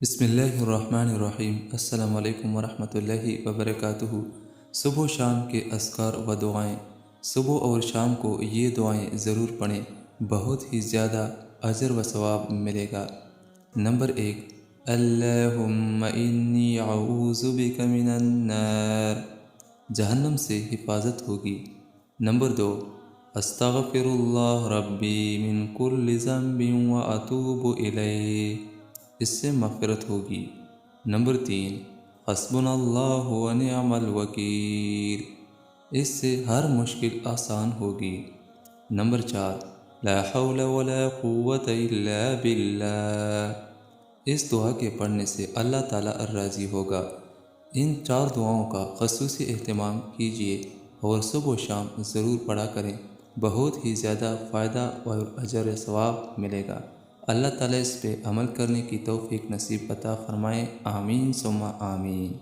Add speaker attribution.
Speaker 1: بسم اللہ الرحمن الرحیم۔ السلام علیکم ورحمۃ اللہ وبرکاتہ۔ صبح و شام کے اذکار و دعائیں۔ صبح اور شام کو یہ دعائیں ضرور پڑھیں، بہت ہی زیادہ اجر و ثواب ملے گا۔ نمبر 1، اللہم انی اعوذ بک من النار، جہنم سے حفاظت ہوگی۔ نمبر 2، استغفر اللہ ربی من کل ذنب واتوب الیہ، اس سے مغفرت ہوگی۔ نمبر 3، حسبنا اللہ ونعم الوکیل، اس سے ہر مشکل آسان ہوگی۔ نمبر 4، لا حول ولا قوة الا باللہ، اس دعا کے پڑھنے سے اللہ تعالیٰ راضی ہوگا۔ ان 4 دعاؤں کا خصوصی اہتمام کیجیے اور صبح و شام ضرور پڑھا کریں، بہت ہی زیادہ فائدہ اور اجر و ثواب ملے گا۔ اللہ تعالیٰ اس پہ عمل کرنے کی توفیق نصیب عطا فرمائے، آمین ثم آمین۔